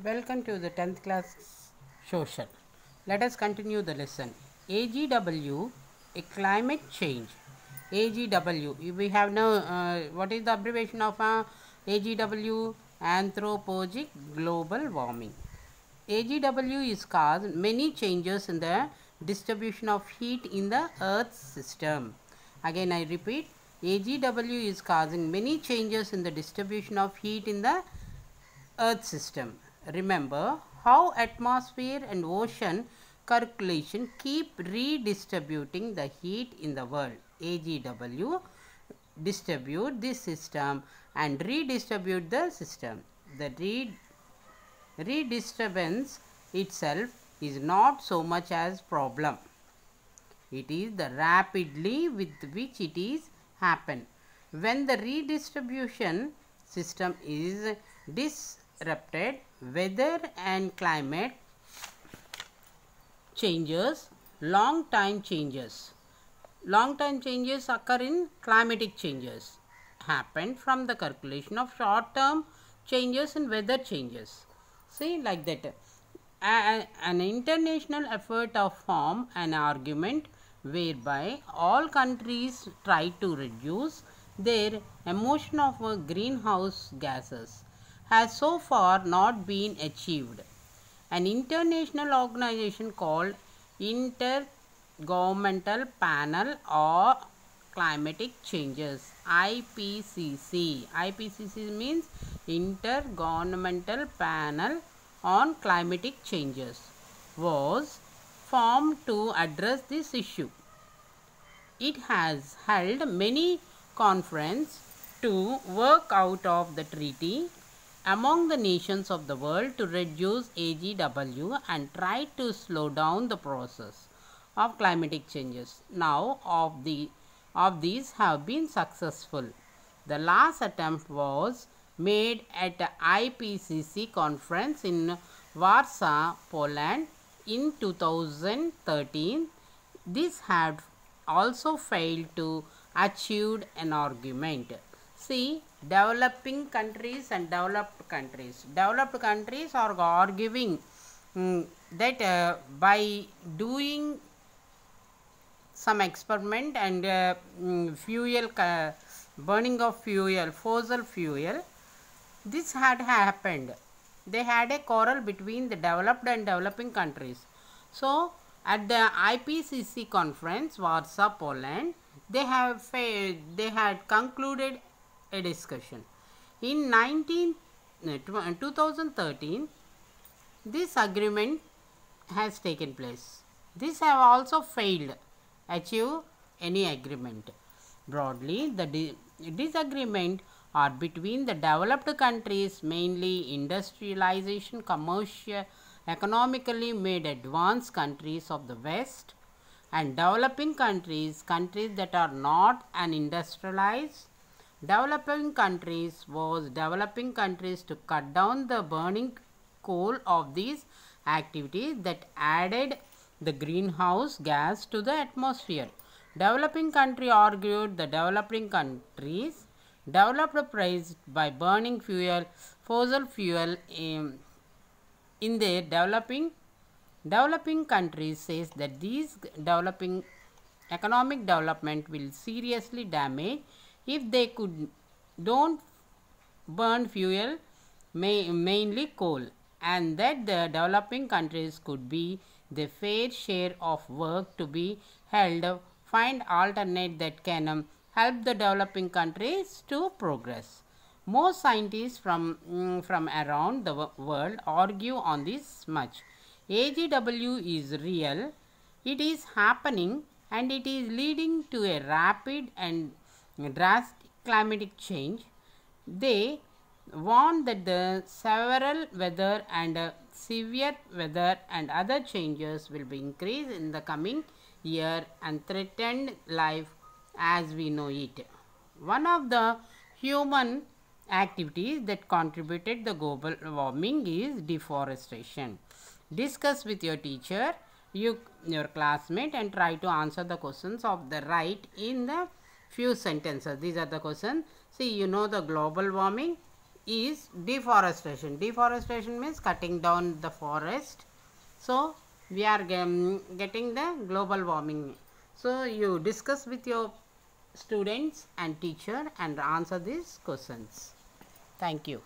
Welcome to the 10th class social. Let us continue the lesson. AGW, a climate change. AGW, we have now, what is the abbreviation of AGW? Anthropogenic global warming. AGW is caused many changes in the distribution of heat in the Earth's system. Again, I repeat, AGW is causing many changes in the distribution of heat in the Earth system. Remember how atmosphere and ocean circulation keep redistributing the heat in the world. AGW distribute this system and redistribute the system. The redisturbance itself is not so much as problem. It is the rapidly with which it is happen. When the redistribution system is disrupted, weather and climate changes, long time changes occur in climatic changes happen from the calculation of short term changes in weather changes. See, like that, an international effort of form an argument whereby all countries try to reduce their emission of greenhouse gases has so far not been achieved. An international organization called Intergovernmental Panel on Climatic Changes, IPCC. IPCC means Intergovernmental Panel on Climatic Changes, was formed to address this issue. It has held many conferences to work out of the treaty among the nations of the world to reduce AGW and try to slow down the process of climatic changes. Now, of these have been successful. The last attempt was made at the IPCC conference in Warsaw, Poland in 2013. This had also failed to achieve an argument. See, developing countries and developed countries. Developed countries are arguing that by doing some experiment and burning of fuel, fossil fuel, this had happened. They had a quarrel between the developed and developing countries. So, at the IPCC conference, Warsaw, Poland, they had concluded a discussion. In 2013, this agreement has taken place. This have also failed achieve any agreement. Broadly, the disagreement are between the developed countries, mainly industrialization, commercial, economically made advanced countries of the West, and developing countries, countries that are not an industrialized. Developing countries was developing countries to cut down the burning coal of these activities that added the greenhouse gas to the atmosphere. Developing country argued the developing countries developed price by burning fossil fuel in their developing countries says that these developing economic development will seriously damage if they don't burn fuel, mainly coal, and that the developing countries could be the fair share of work to be held, find alternate that can help the developing countries to progress. Most scientists from around the world argue on this much. AGW is real, it is happening, and it is leading to a rapid and drastic climatic change. They warn that the several weather and severe weather and other changes will be increased in the coming year and threaten life as we know it. One of the human activities that contributed the global warming is deforestation. Discuss with your teacher, your classmate, and try to answer the questions of the right in the few sentences. These are the questions. See, you know the global warming is deforestation. Deforestation means cutting down the forest. So we are getting the global warming. So you discuss with your students and teacher and answer these questions. Thank you.